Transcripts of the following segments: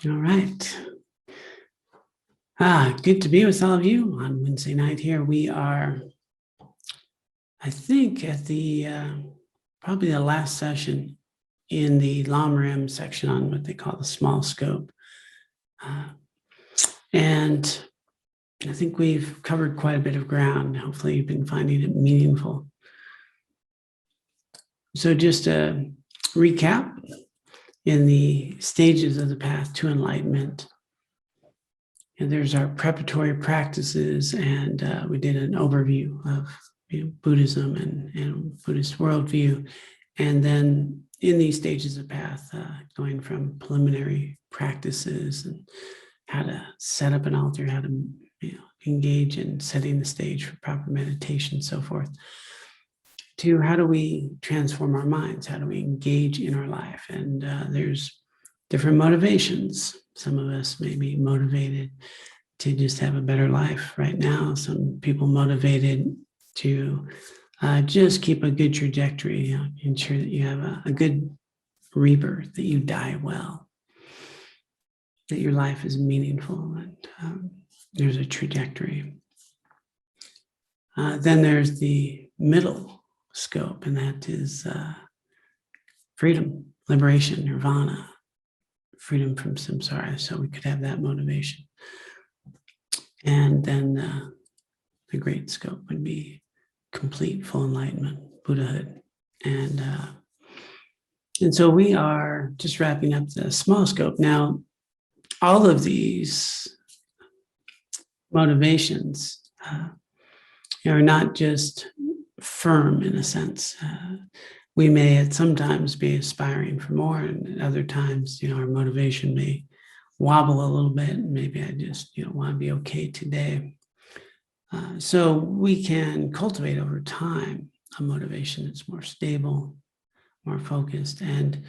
All right. Good to be with all of you on Wednesday night here. We are, I think, at the probably the last session in the Lam Rim section on what they call the small scope. And I think we've covered quite a bit of ground. Hopefully you've been finding it meaningful. So just a recap in the stages of the path to enlightenment. And there's our preparatory practices, and we did an overview of Buddhism and Buddhist worldview. And then in these stages of path, going from preliminary practices and how to set up an altar, how to engage in setting the stage for proper meditation, so forth, to how do we transform our minds? How do we engage in our life? And there's different motivations. Some of us may be motivated to just have a better life right now. Some people motivated to just keep a good trajectory, ensure that you have a good rebirth, that you die well, that your life is meaningful, and there's a trajectory. Then there's the middle scope, and that is freedom, liberation, nirvana, freedom from samsara, so we could have that motivation. And then the great scope would be complete, full enlightenment, Buddhahood. And so we are just wrapping up the small scope. Now, all of these motivations are not just firm in a sense. We may at sometimes be aspiring for more, and at other times, our motivation may wobble a little bit. Maybe I just, want to be okay today. So we can cultivate over time a motivation that's more stable, more focused. And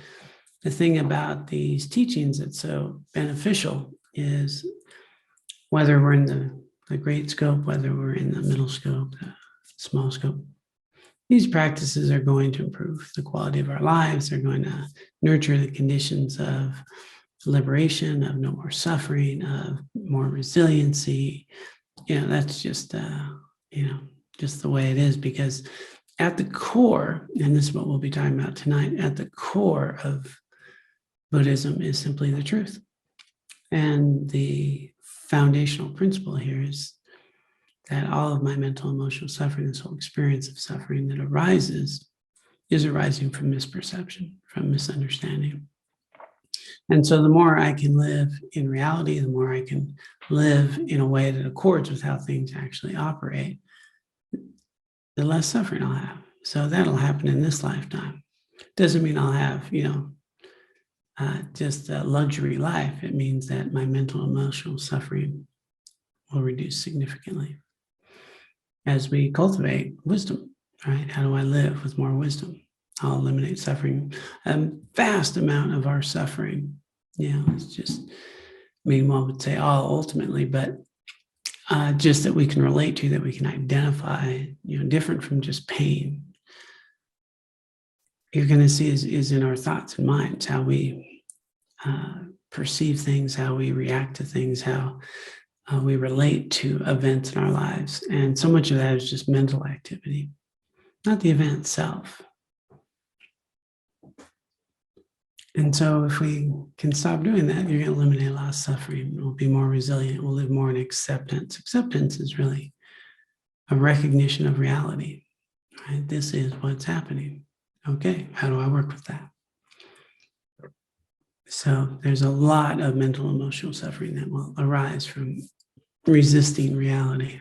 the thing about these teachings that's so beneficial is whether we're in the great scope, whether we're in the middle scope, the small scope, these practices are going to improve the quality of our lives. They're going to nurture the conditions of liberation, of no more suffering, of more resiliency. That's just, just the way it is, because at the core, and this is what we'll be talking about tonight, at the core of Buddhism is simply the truth. And the foundational principle here is that all of my mental, emotional suffering, this whole experience of suffering that arises, is arising from misperception, from misunderstanding. And so the more I can live in reality, the more I can live in a way that accords with how things actually operate, the less suffering I'll have. So that'll happen in this lifetime. Doesn't mean I'll have, just a luxury life. It means that my mental, emotional suffering will reduce significantly as we cultivate wisdom, right? How do I live with more wisdom? I'll eliminate suffering. A vast amount of our suffering, it's just, one would say all ultimately, but just that we can relate to, that we can identify, different from just pain. You're going to see is in our thoughts and minds, how we perceive things, how we react to things, how we relate to events in our lives. And so much of that is just mental activity, not the event itself. And so if we can stop doing that, you're going to eliminate a lot of suffering. We'll be more resilient. We'll live more in acceptance. Acceptance is really a recognition of reality, right? This is what's happening. Okay, how do I work with that? So there's a lot of mental, emotional suffering that will arise from resisting reality,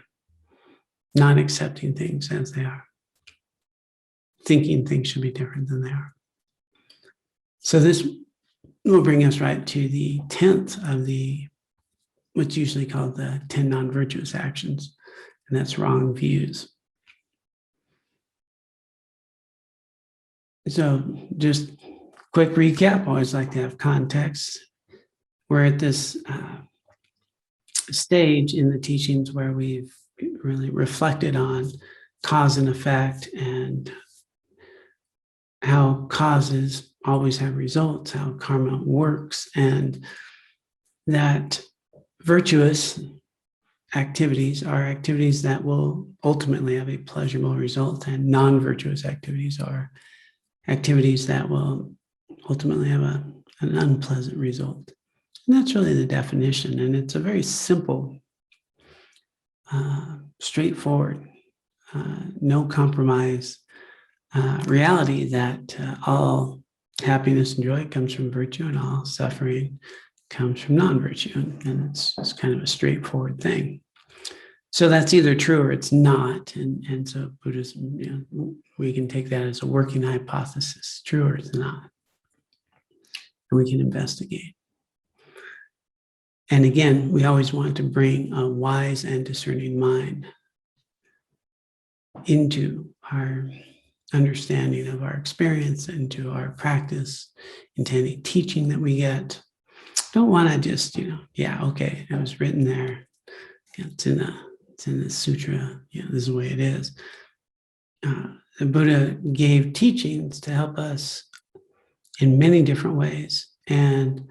not accepting things as they are, thinking things should be different than they are. So this will bring us right to the 10th of what's usually called the 10 non-virtuous actions, and that's wrong views. So just quick recap, I always like to have context. We're at this stage in the teachings where we've really reflected on cause and effect, and how causes always have results, how karma works, and that virtuous activities are activities that will ultimately have a pleasurable result, and non-virtuous activities are activities that will ultimately have an unpleasant result. And that's really the definition. And it's a very simple, straightforward, no compromise reality that all happiness and joy comes from virtue and all suffering comes from non-virtue. And it's kind of a straightforward thing. So that's either true or it's not. And so Buddhism, we can take that as a working hypothesis, true or it's not. And we can investigate. And again, we always want to bring a wise and discerning mind into our understanding of our experience, into our practice, into any teaching that we get. Don't want to just, okay, it was written there. It's in the sutra. This is the way it is. The Buddha gave teachings to help us in many different ways. And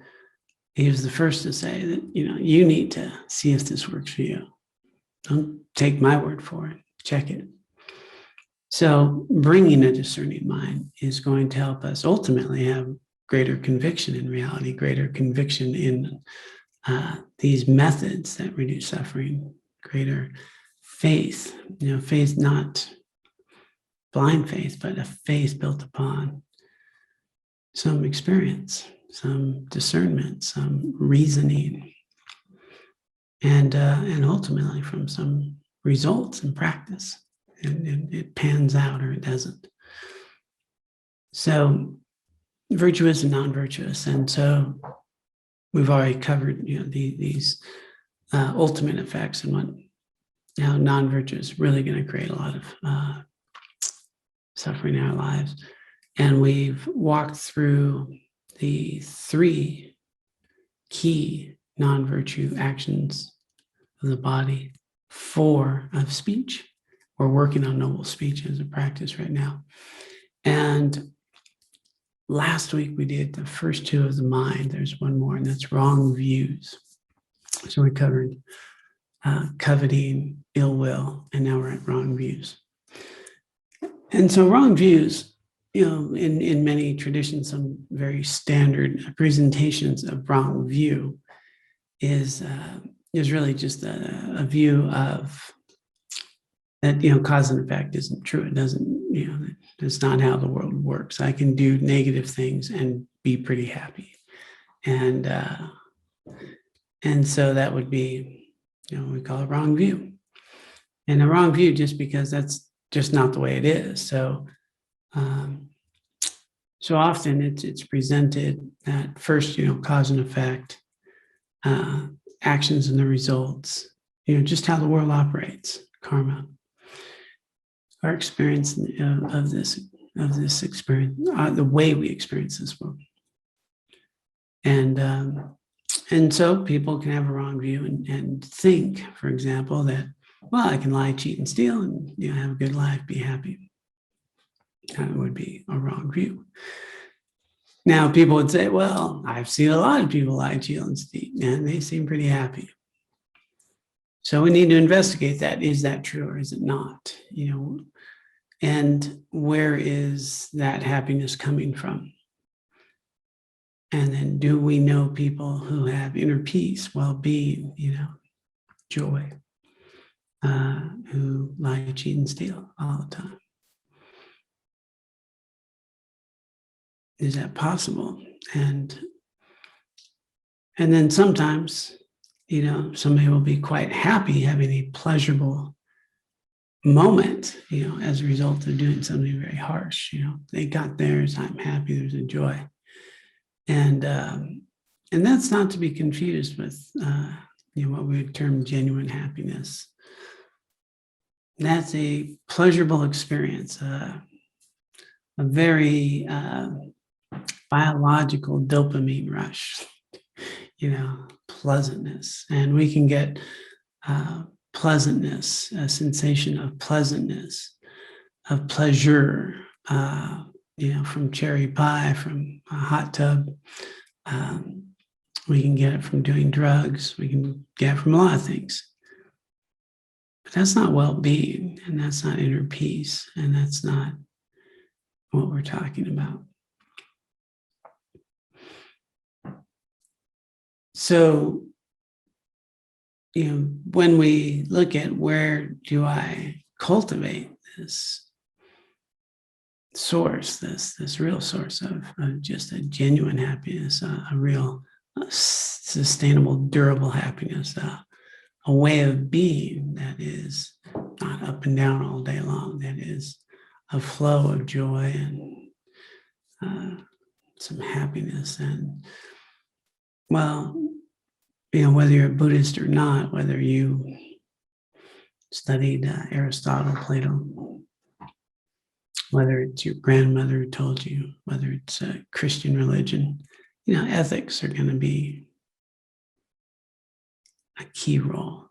he was the first to say that, you need to see if this works for you. Don't take my word for it. Check it. So bringing a discerning mind is going to help us ultimately have greater conviction in reality, greater conviction in these methods that reduce suffering, greater faith, faith, not blind faith, but a faith built upon some experience, some discernment, some reasoning, and ultimately from some results in practice. And it pans out or it doesn't. So virtuous and non-virtuous. And so we've already covered these ultimate effects and how non-virtuous is really going to create a lot of suffering in our lives. And we've walked through the 3 key non-virtue actions of the body, 4 of speech. We're working on noble speech as a practice right now. And last week we did the first 2 of the mind. There's one more, and that's wrong views. So we covered coveting, ill will, and now we're at wrong views. And so wrong views, in many traditions, some very standard presentations of wrong view is really just a view of that, cause and effect isn't true. It doesn't, it's not how the world works. I can do negative things and be pretty happy. And so that would be, we call it wrong view. And a wrong view just because that's just not the way it is. So often it's presented that first, cause and effect, actions and the results, just how the world operates, karma. Our experience of this experience, the way we experience this world, and so people can have a wrong view and think, for example, that I can lie, cheat, and steal, and have a good life, be happy. That would be a wrong view. Now, people would say, I've seen a lot of people lie, cheat, and steal, and they seem pretty happy. So we need to investigate that. Is that true or is it not? And where is that happiness coming from? And then do we know people who have inner peace, well-being, joy, who lie, cheat, and steal all the time? Is that possible? And then sometimes, somebody will be quite happy having a pleasurable moment, as a result of doing something very harsh. They got theirs, I'm happy, there's a joy. And that's not to be confused with, what we would term genuine happiness. That's a pleasurable experience, a very biological dopamine rush, pleasantness. And we can get pleasantness, a sensation of pleasantness, of pleasure, from cherry pie, from a hot tub, We can get it from doing drugs. We can get it from a lot of things. But that's not well-being, and that's not inner peace, and that's not what we're talking about. So, when we look at where do I cultivate this source, this real source of just a genuine happiness, a real sustainable, durable happiness, a way of being that is not up and down all day long, that is a flow of joy and some happiness. And, well, whether you're a Buddhist or not, whether you studied Aristotle, Plato, whether it's your grandmother who told you, whether it's a Christian religion, ethics are going to be a key role,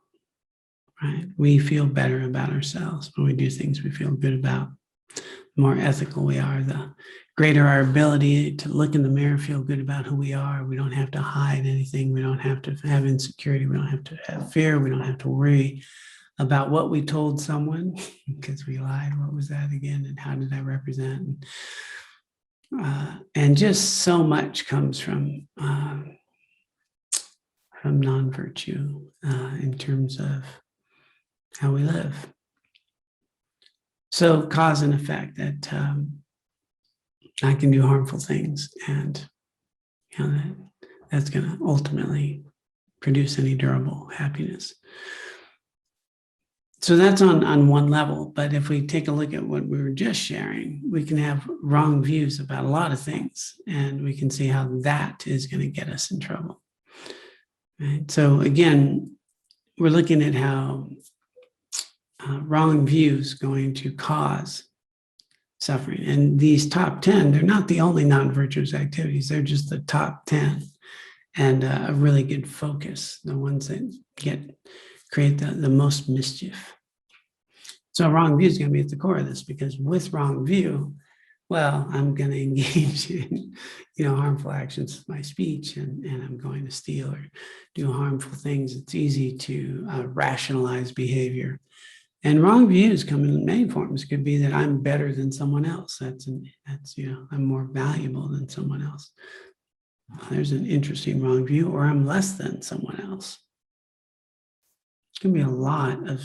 right? We feel better about ourselves when we do things we feel good about. The more ethical we are, the greater our ability to look in the mirror, feel good about who we are. We don't have to hide anything. We don't have to have insecurity. We don't have to have fear. We don't have to worry about what we told someone because we lied. What was that again? And how did that represent? And just so much comes from non-virtue in terms of how we live. So cause and effect, that I can do harmful things, and that's going to ultimately produce any durable happiness. So that's on one level. But if we take a look at what we were just sharing, we can have wrong views about a lot of things, and we can see how that is going to get us in trouble. Right? So again, we're looking at how wrong views going to cause suffering. And these top 10, they're not the only non-virtuous activities. They're just the top 10 and a really good focus, the ones that create the most mischief. So wrong view is going to be at the core of this, because with wrong view, well, I'm going to engage in harmful actions with my speech, and I'm going to steal or do harmful things. It's easy to rationalize behavior. And wrong views come in many forms. It could be that I'm better than someone else. That's I'm more valuable than someone else. There's an interesting wrong view. Or I'm less than someone else. It can be a lot of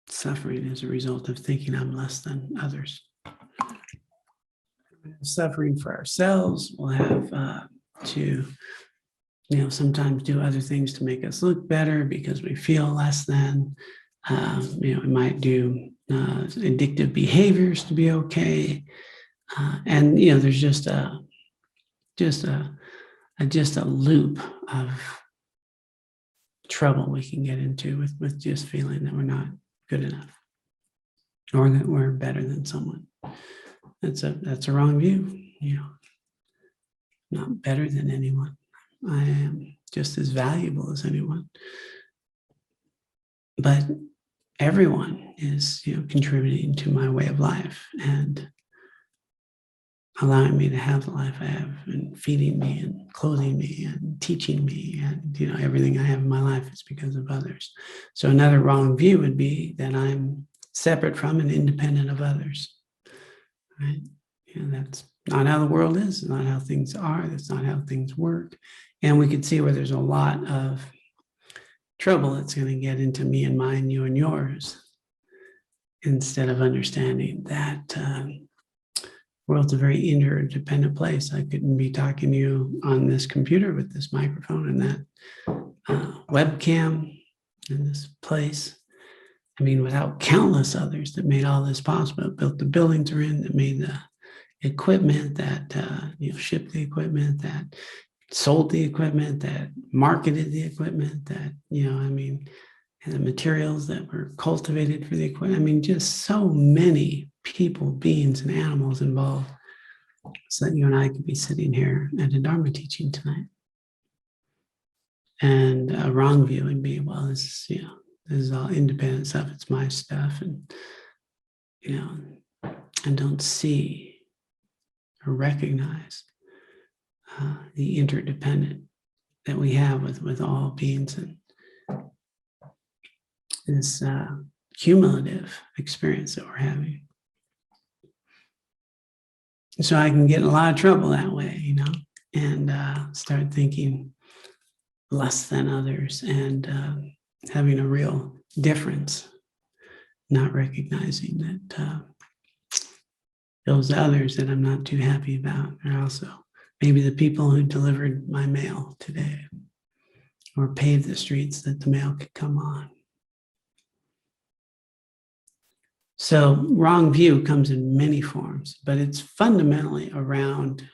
suffering as a result of thinking I'm less than others. Suffering for ourselves, we'll have to sometimes do other things to make us look better because we feel less than. We might do addictive behaviors to be okay, and there's just a loop of trouble we can get into with just feeling that we're not good enough, or that we're better than someone. That's a wrong view. Not better than anyone. I am just as valuable as anyone. But everyone is, contributing to my way of life and allowing me to have the life I have, and feeding me and clothing me and teaching me, and everything I have in my life is because of others. So another wrong view would be that I'm separate from and independent of others. Right? That's not how the world is. It's not how things are. That's not how things work. And we could see where there's a lot of trouble that's going to get into me and mine, you and yours, instead of understanding that the world's a very interdependent place. I couldn't be talking to you on this computer with this microphone and that webcam in this place. I mean, without countless others that made all this possible, built the buildings we're in, that made the equipment, that shipped the equipment, that sold the equipment, that marketed the equipment, that and the materials that were cultivated for the equipment. Just so many people, beings, and animals involved, so that you and I could be sitting here at a Dharma teaching tonight. And a wrong view would be, well, this is all independent stuff. It's my stuff, and I don't see or recognize the interdependent that we have with all beings, and this cumulative experience that we're having. So I can get in a lot of trouble that way, and start thinking less than others, and having a real difference, not recognizing that those others that I'm not too happy about are also maybe the people who delivered my mail today or paved the streets that the mail could come on. So wrong view comes in many forms, but it's fundamentally around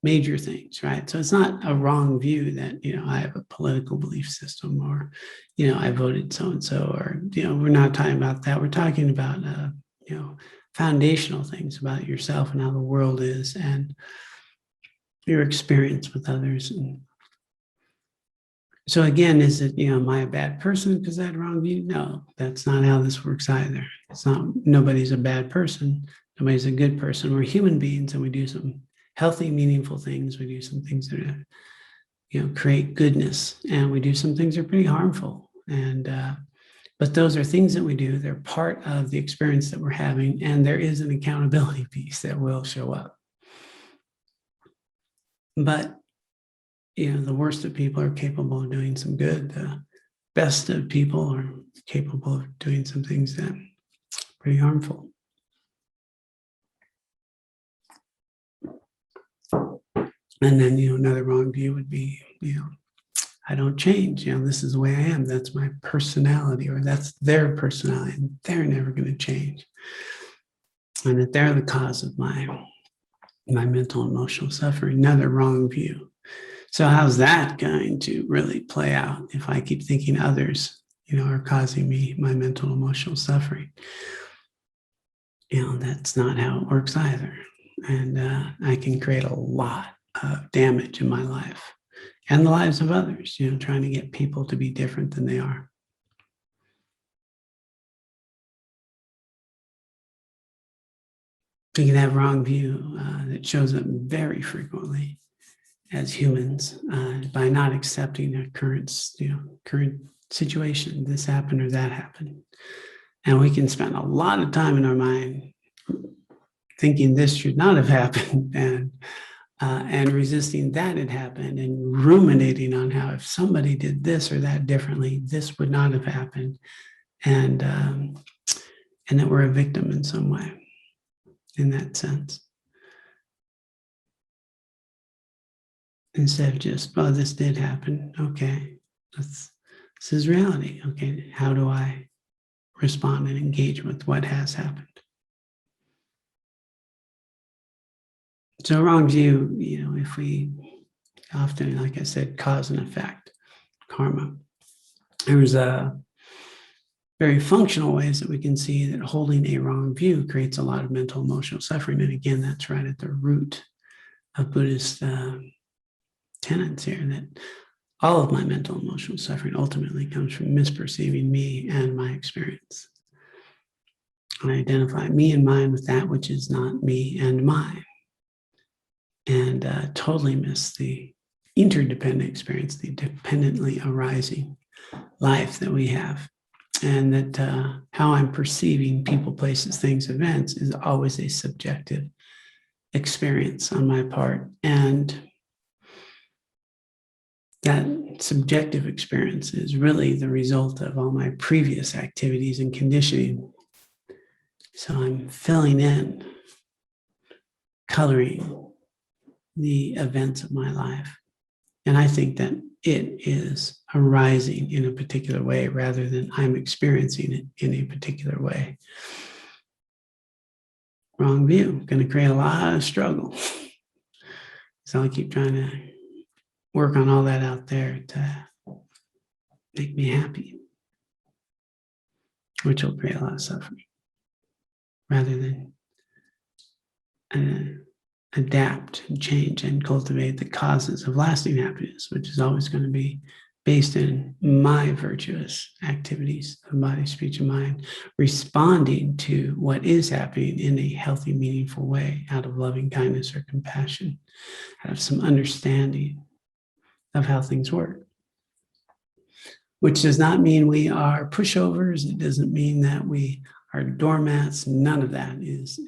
major things, right? So it's not a wrong view that, I have a political belief system, or, I voted so-and-so, or, we're not talking about that. We're talking about, foundational things about yourself and how the world is and your experience with others. And so again, is it, am I a bad person because I had a wrong view? No, that's not how this works either. It's not, nobody's a bad person. Nobody's a good person. We're human beings, and we do some healthy, meaningful things. We do some things that, create goodness, and we do some things that are pretty harmful. And, but those are things that we do. They're part of the experience that we're having, and there is an accountability piece that will show up. But, the worst of people are capable of doing some good. The best of people are capable of doing some things that are pretty harmful. And then, another wrong view would be, I don't change. This is the way I am. That's my personality, or that's their personality, and they're never going to change. And that they're the cause of my mental and emotional suffering. Another wrong view. So how's that going to really play out if I keep thinking others, are causing me my mental and emotional suffering? That's not how it works either. And I can create a lot of damage in my life and the lives of others, trying to get people to be different than they are. We can have wrong view that shows up very frequently as humans by not accepting a current situation. This happened or that happened. And we can spend a lot of time in our mind thinking this should not have happened, and resisting that it happened, and ruminating on how if somebody did this or that differently, this would not have happened. And that we're a victim in some way, in that sense. Instead of just, oh, this did happen. Okay, this is reality. Okay, how do I respond and engage with what has happened? So wrong view, if we often, like I said, cause and effect, karma. There's very functional ways that we can see that holding a wrong view creates a lot of mental emotional suffering. And again, that's right at the root of Buddhist tenets here, that all of my mental emotional suffering ultimately comes from misperceiving me and my experience. I identify me and mine with that which is not me and mine, and totally miss the interdependent experience, the dependently arising life that we have. And that how I'm perceiving people, places, things, events is always a subjective experience on my part. And that subjective experience is really the result of all my previous activities and conditioning. So I'm filling in, coloring the events of my life. And I think that it is arising in a particular way rather than I'm experiencing it in a particular way. Wrong view, going to create a lot of struggle. So I'll keep trying to work on all that out there to make me happy, which will create a lot of suffering, rather than adapt and change and cultivate the causes of lasting happiness, which is always going to be based in my virtuous activities of body, speech, and mind, responding to what is happening in a healthy, meaningful way out of loving kindness or compassion, out of some understanding of how things work. Which does not mean we are pushovers. It doesn't mean that we are doormats. None of that is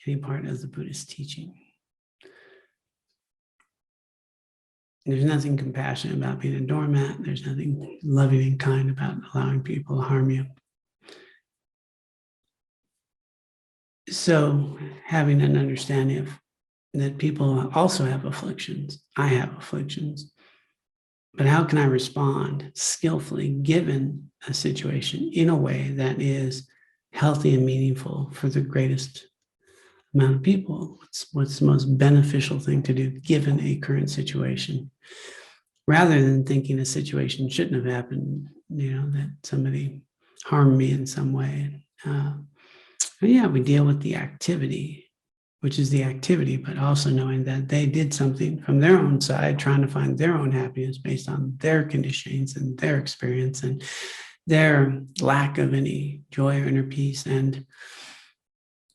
any part of the Buddhist teaching. There's nothing compassionate about being a doormat. There's nothing loving and kind about allowing people to harm you. So having an understanding of that people also have afflictions. I have afflictions. But how can I respond skillfully given a situation in a way that is healthy and meaningful for the greatest amount of people? What's the most beneficial thing to do given a current situation? Rather than thinking a situation shouldn't have happened, that somebody harmed me in some way. We deal with the activity, which is the activity, but also knowing that they did something from their own side, trying to find their own happiness based on their conditionings and their experience and their lack of any joy or inner peace. And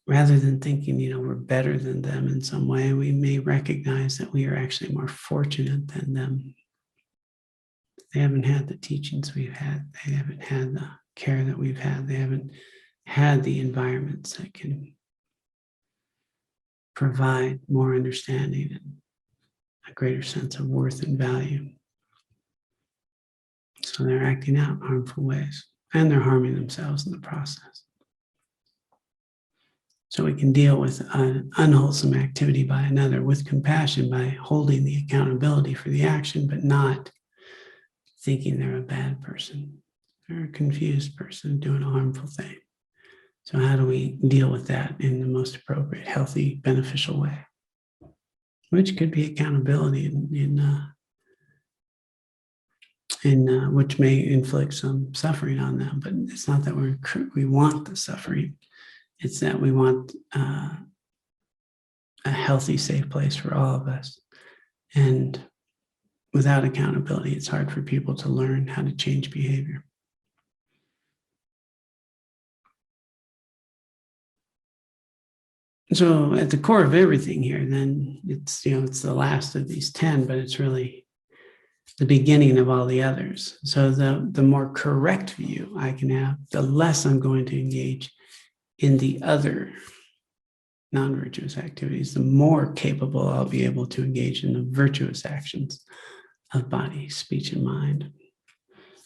rather than thinking, we're better than them in some way, we may recognize that we are actually more fortunate than them. They haven't had the teachings we've had. They haven't had the care that we've had. They haven't had the environments that can provide more understanding and a greater sense of worth and value. So they're acting out harmful ways, and they're harming themselves in the process. So we can deal with an unwholesome activity by another with compassion by holding the accountability for the action, but not thinking they're a bad person or a confused person doing a harmful thing. So how do we deal with that in the most appropriate, healthy, beneficial way? Which could be accountability in which may inflict some suffering on them, but it's not that we want the suffering. It's that we want a healthy, safe place for all of us. And without accountability, it's hard for people to learn how to change behavior. So at the core of everything here, then it's the last of these 10, but it's really the beginning of all the others. So the more correct view I can have, the less I'm going to engage in the other non-virtuous activities, the more capable I'll be able to engage in the virtuous actions of body, speech, and mind.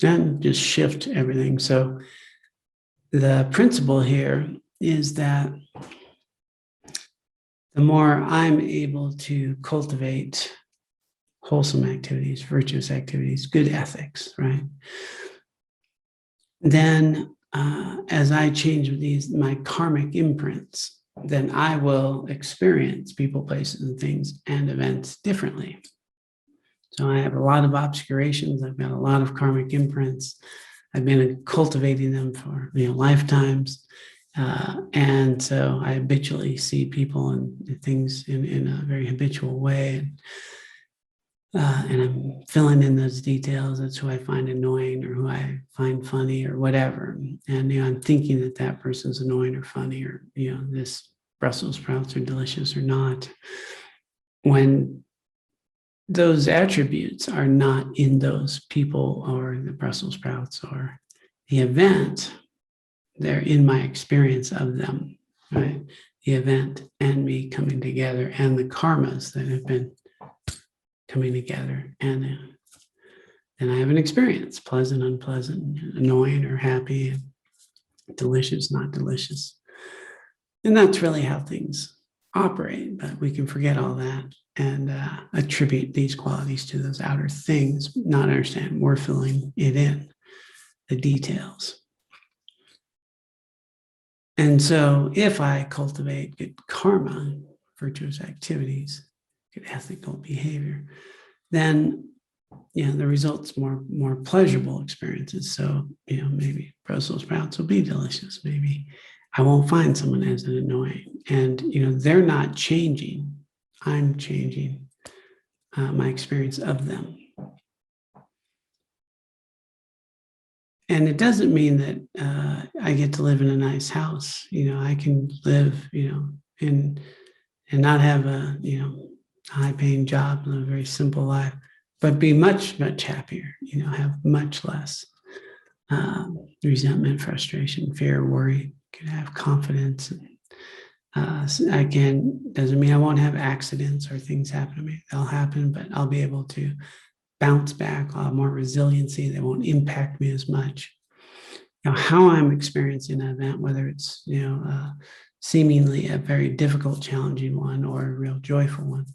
And just shift everything. So the principle here is that the more I'm able to cultivate wholesome activities, virtuous activities, good ethics, right? Then as I change my karmic imprints, then I will experience people, places, and things and events differently. So I have a lot of obscurations. I've got a lot of karmic imprints. I've been cultivating them for lifetimes. And so I habitually see people and things in a very habitual way. And I'm filling in those details. That's who I find annoying or who I find funny or whatever. And I'm thinking that person's annoying or funny or this Brussels sprouts are delicious or not. When those attributes are not in those people or the Brussels sprouts or the event, they're in my experience of them, right? The event and me coming together and the karmas that have been coming together. And then I have an experience, pleasant, unpleasant, annoying or happy, delicious, not delicious. And that's really how things operate, but we can forget all that and attribute these qualities to those outer things, not understand we're filling it in, the details. And so if I cultivate good karma, virtuous activities, good ethical behavior, then the result's more pleasurable experiences. So maybe Brussels sprouts will be delicious. Maybe I won't find someone as an annoying. And they're not changing. I'm changing my experience of them. And it doesn't mean that I get to live in a nice house. I can live, in and not have a, high-paying job, live a very simple life, but be much, much happier. Have much less resentment, frustration, fear, worry. Can have confidence. Doesn't mean I won't have accidents or things happen to me. They'll happen, but I'll be able to bounce back. I'll have more resiliency. They won't impact me as much. How I'm experiencing an event, whether it's seemingly a very difficult, challenging one or a real joyful one,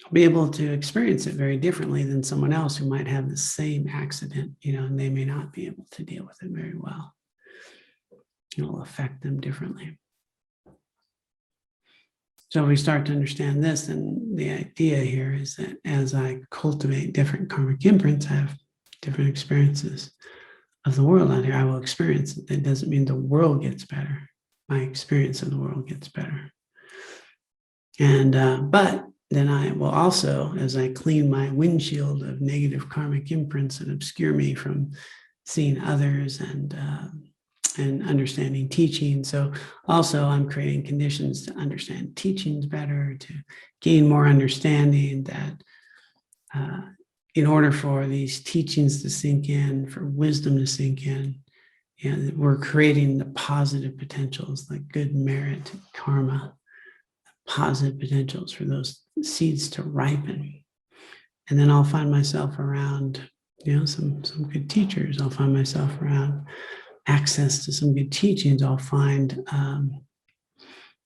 I'll be able to experience it very differently than someone else who might have the same accident, and they may not be able to deal with it very well. It'll affect them differently. So we start to understand this, and the idea here is that as I cultivate different karmic imprints, I have different experiences of the world out here. I will experience it. That doesn't mean the world gets better. My experience of the world gets better. And but then I will also, as I clean my windshield of negative karmic imprints that obscure me from seeing others and understanding teaching. So also I'm creating conditions to understand teachings better, to gain more understanding that in order for these teachings to sink in, for wisdom to sink in, we're creating the positive potentials like good merit, karma, positive potentials for those seeds to ripen. And then I'll find myself around, some good teachers. I'll find myself around access to some good teachings. I'll find that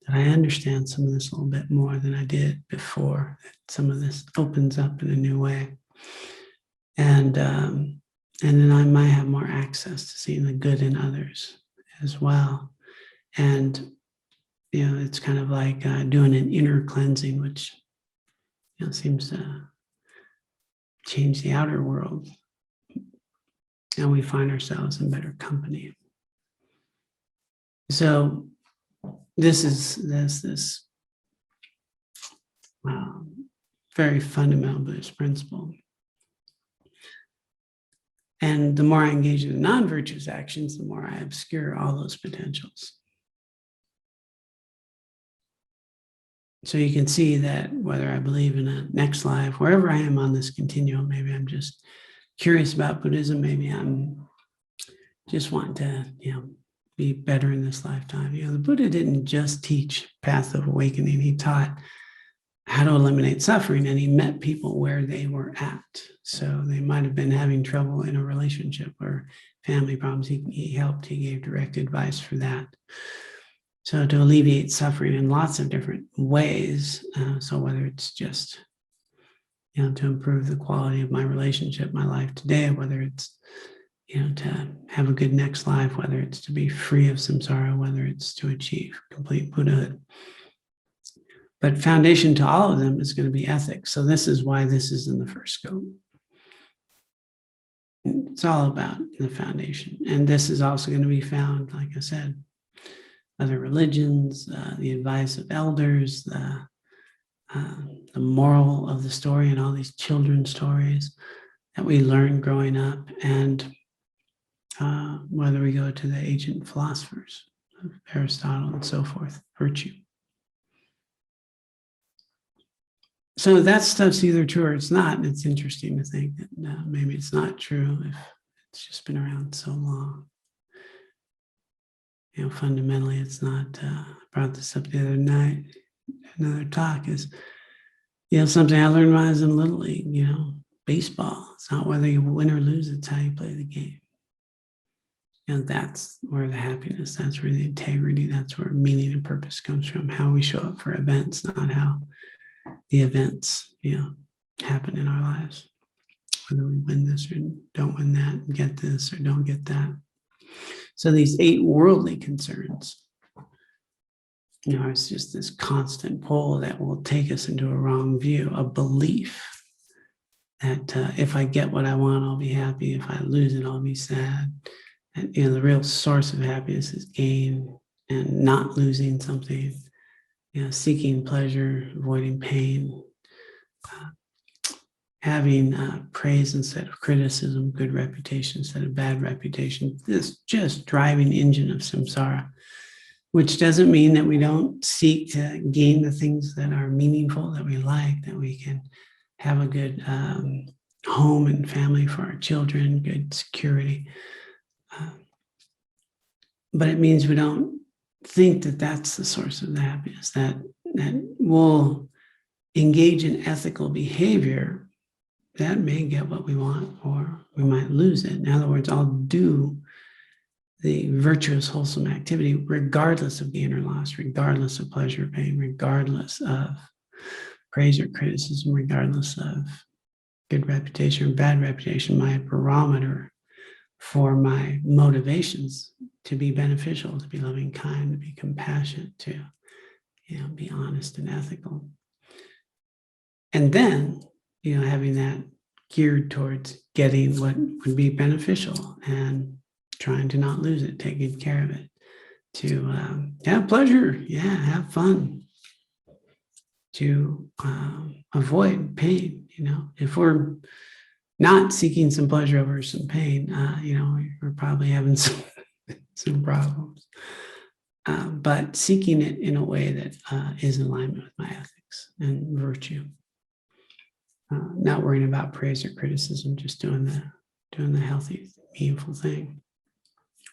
I understand some of this a little bit more than I did before. Some of this opens up in a new way. And then I might have more access to seeing the good in others as well. And, it's kind of like doing an inner cleansing, which, seems to change the outer world. And we find ourselves in better company. So this is this very fundamental Buddhist principle. And the more I engage in non-virtuous actions, the more I obscure all those potentials. So you can see that whether I believe in a next life, wherever I am on this continuum, maybe I'm just curious about Buddhism, maybe I'm just wanting to, be better in this lifetime. The Buddha didn't just teach path of awakening. He taught how to eliminate suffering, and he met people where they were at. So they might have been having trouble in a relationship or family problems. He helped, he gave direct advice for that. So to alleviate suffering in lots of different ways. So whether it's just, to improve the quality of my relationship, my life today, whether it's, to have a good next life, whether it's to be free of samsara, whether it's to achieve complete Buddhahood. But foundation to all of them is going to be ethics. So this is why this is in the first scope. It's all about the foundation. And this is also going to be found, like I said, other religions, the advice of elders, the moral of the story, and all these children's stories that we learn growing up, and whether we go to the ancient philosophers of Aristotle and so forth, virtue. So that stuff's either true or it's not. And it's interesting to think that maybe it's not true if it's just been around so long. Fundamentally, it's not. I brought this up the other night. Another talk is, something I learned when I was in Little League. Baseball. It's not whether you win or lose; it's how you play the game. That's where the happiness. That's where the integrity. That's where meaning and purpose comes from. How we show up for events, not how the events, happen in our lives. Whether we win this or don't win that, get this or don't get that. So these 8 worldly concerns, it's just this constant pull that will take us into a wrong view, a belief that if I get what I want, I'll be happy. If I lose it, I'll be sad. And the real source of happiness is gain and not losing something, seeking pleasure, avoiding pain. having praise instead of criticism, good reputation instead of bad reputation, this just driving engine of samsara, which doesn't mean that we don't seek to gain the things that are meaningful, that we like, that we can have a good home and family for our children, good security. But it means we don't think that that's the source of the happiness, that we'll engage in ethical behavior that may get what we want, or we might lose it. In other words, I'll do the virtuous, wholesome activity regardless of gain or loss, regardless of pleasure or pain, regardless of praise or criticism, regardless of good reputation or bad reputation. My barometer for my motivations to be beneficial, to be loving, kind, to be compassionate, to be honest and ethical. And then, having that geared towards getting what would be beneficial and trying to not lose it, take good care of it, to have pleasure, have fun, to avoid pain. If we're not seeking some pleasure over some pain, we're probably having some problems. But seeking it in a way that is in alignment with my ethics and virtue. Not worrying about praise or criticism, just doing the healthy, meaningful thing,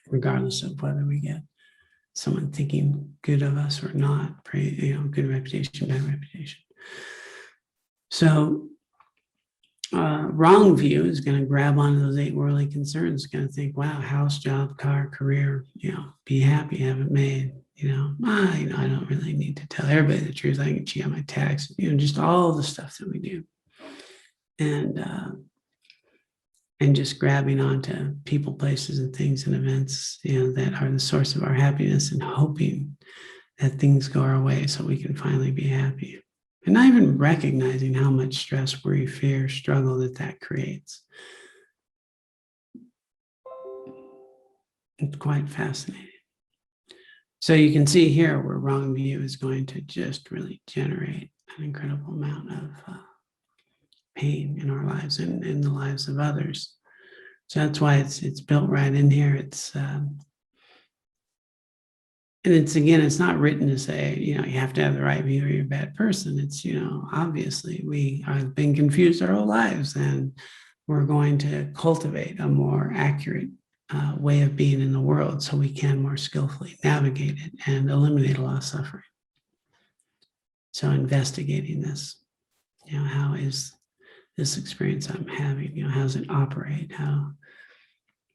regardless of whether we get someone thinking good of us or not. Good reputation, bad reputation. So wrong view is going to grab onto those 8 worldly concerns, going to think, wow, house, job, car, career, be happy, have it made. I don't really need to tell everybody the truth. I can cheat on my tax, just all the stuff that we do. And just grabbing onto people, places, and things and events, that are the source of our happiness, and hoping that things go our way so we can finally be happy. And not even recognizing how much stress, worry, fear, struggle that creates. It's quite fascinating. So you can see here where wrong view is going to just really generate an incredible amount of pain in our lives and in the lives of others. So that's why it's built right in here. And it's not written to say, you have to have the right view or you're a bad person. It's, obviously we have been confused our whole lives, and we're going to cultivate a more accurate way of being in the world so we can more skillfully navigate it and eliminate a lot of suffering. So investigating this, how is this experience I'm having, how does it operate? How,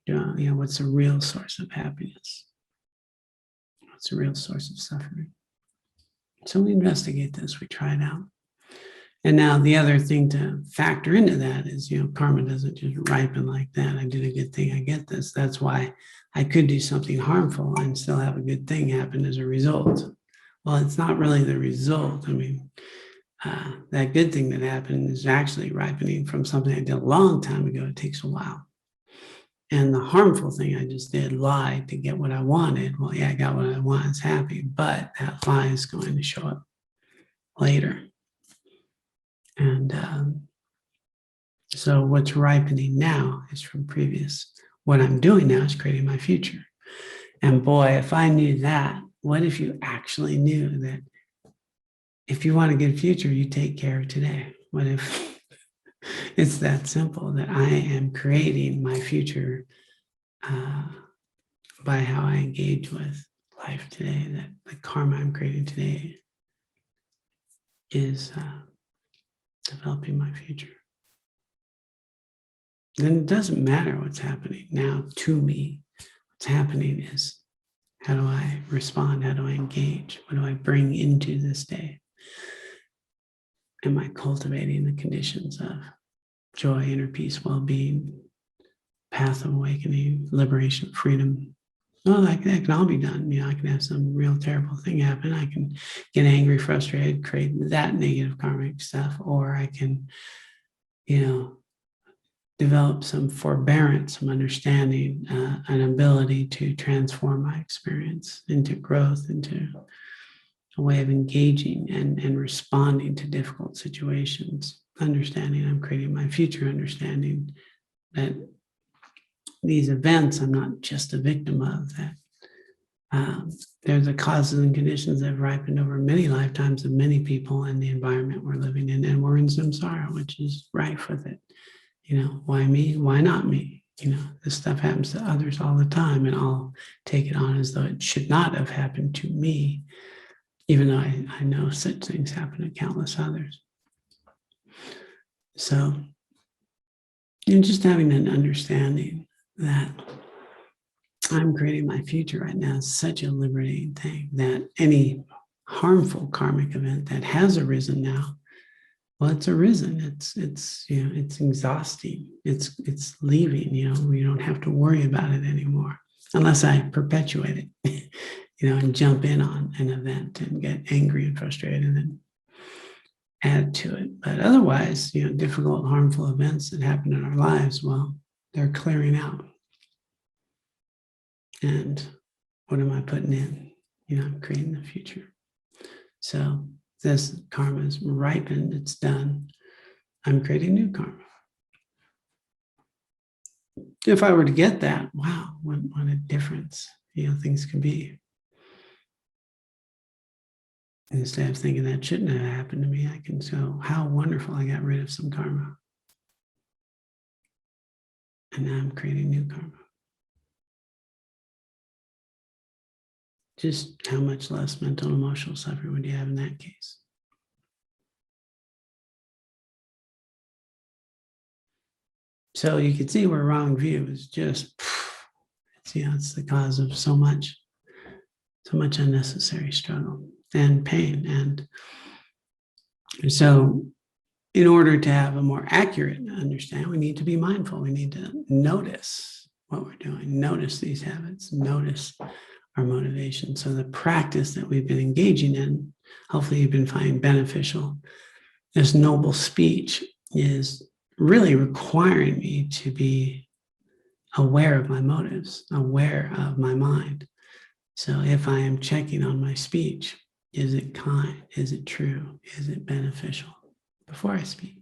what's the real source of happiness? What's the real source of suffering? So we investigate this, we try it out. And now the other thing to factor into that is, karma doesn't just ripen like that. I did a good thing, I get this. That's why I could do something harmful and still have a good thing happen as a result. Well, it's not really the result. I mean, that good thing that happened is actually ripening from something I did a long time ago. It takes a while. And the harmful thing I just did, lied to get what I wanted. Well, I got what I want, it's happy, but that lie is going to show up later. And so what's ripening now is from previous. What I'm doing now is creating my future. And boy, if I knew that, what if you actually knew that if you want a good future, you take care of today? What if it's that simple, that I am creating my future by how I engage with life today, that the karma I'm creating today is developing my future. Then it doesn't matter what's happening now to me. What's happening is, how do I respond? How do I engage? What do I bring into this day? Am I cultivating the conditions of joy, inner peace, well-being, path of awakening, liberation, freedom? Well, that can all be done. I can have some real terrible thing happen. I can get angry, frustrated, create that negative karmic stuff, or I can, develop some forbearance, some understanding, an ability to transform my experience into growth, into a way of engaging and responding to difficult situations understanding. I'm creating my future understanding that these events I'm not just a victim of, that they're the causes and conditions that have ripened over many lifetimes of many people and the environment we're living in. And we're in samsara, which is rife with it. Why me? Why not me? This stuff happens to others all the time, and I'll take it on as though it should not have happened to me, even though I know such things happen to countless others. So, just having an understanding that I'm creating my future right now is such a liberating thing, that any harmful karmic event that has arisen now, well, it's arisen. It's exhausting. It's leaving. We don't have to worry about it anymore, unless I perpetuate it, and jump in on an event and get angry and frustrated and then add to it. But otherwise, difficult, harmful events that happen in our lives, well, they're clearing out. And what am I putting in? I'm creating the future. So this karma is ripened, it's done. I'm creating new karma. If I were to get that, wow, what a difference, things can be. Instead of thinking that shouldn't have happened to me, I can go, how wonderful, I got rid of some karma. And now I'm creating new karma. Just how much less mental and emotional suffering would you have in that case? So you can see where wrong view is just, it's the cause of so much unnecessary struggle and pain. And so in order to have a more accurate understanding, we need to be mindful. We need to notice what we're doing, notice these habits, notice our motivation. So the practice that we've been engaging in, hopefully you've been finding beneficial. This noble speech is really requiring me to be aware of my motives, aware of my mind. So if I am checking on my speech, is it kind? Is it true? Is it beneficial? Before I speak.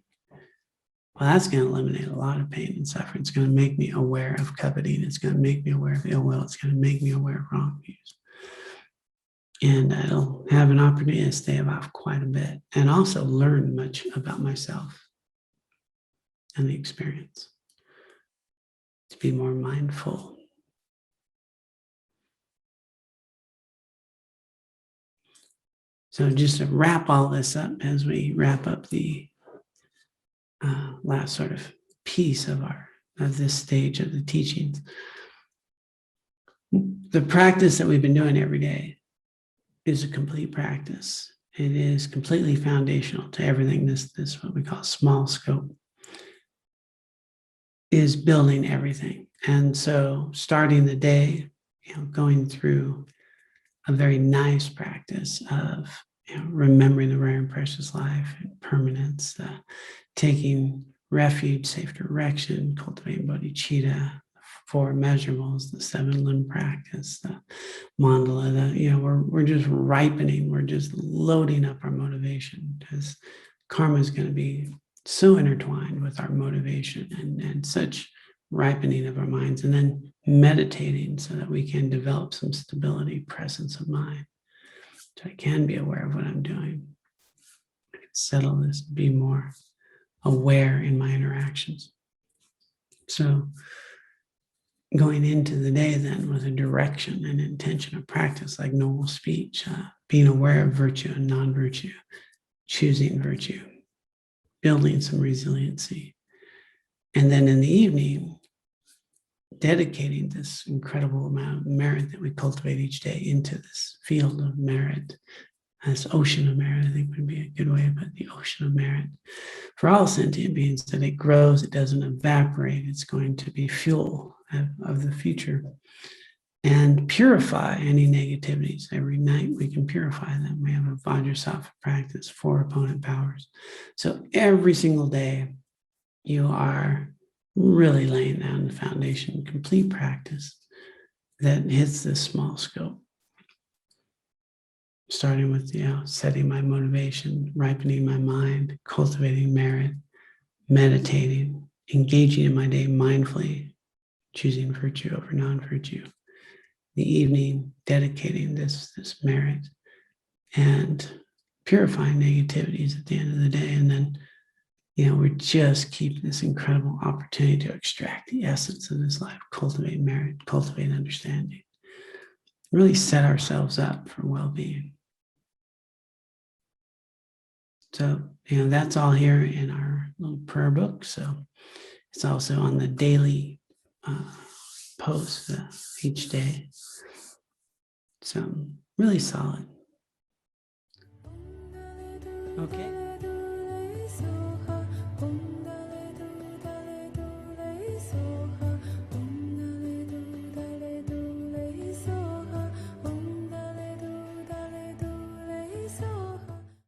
Well, that's going to eliminate a lot of pain and suffering. It's going to make me aware of coveting. It's going to make me aware of ill will. It's going to make me aware of wrong views. And I'll have an opportunity to stay off quite a bit and also learn much about myself and the experience. To be more mindful. So just to wrap all this up as we wrap up the last sort of piece of this stage of the teachings. The practice that we've been doing every day is a complete practice. It is completely foundational to everything. This what we call small scope is building everything. And so starting the day, going through a very nice practice of remembering the rare and precious life and permanence, taking refuge, safe direction, cultivating bodhicitta, 4 measurables, the 7 limb practice, the mandala, we're just ripening, we're just loading up our motivation, because karma is going to be so intertwined with our motivation and such ripening of our minds, and then meditating so that we can develop some stability, presence of mind, so I can be aware of what I'm doing. I can settle this, be more aware in my interactions. So going into the day then with a direction and intention of practice, like noble speech, being aware of virtue and non-virtue, choosing virtue, building some resiliency. And then in the evening, dedicating this incredible amount of merit that we cultivate each day into this field of merit, this ocean of merit, I think would be a good way to put the ocean of merit for all sentient beings, that it grows, it doesn't evaporate, it's going to be fuel of the future and purify any negativities. Every night we can purify them. We have a Vajrasattva practice, 4 opponent powers. So every single day you are really laying down the foundation, complete practice that hits this small scope. Starting with, setting my motivation, ripening my mind, cultivating merit, meditating, engaging in my day mindfully, choosing virtue over non-virtue. The evening, dedicating this merit and purifying negativities at the end of the day. And then, we're just keeping this incredible opportunity to extract the essence of this life, cultivate merit, cultivate understanding, really set ourselves up for well-being. So, that's all here in our little prayer book. So it's also on the daily post each day. So really solid. Okay.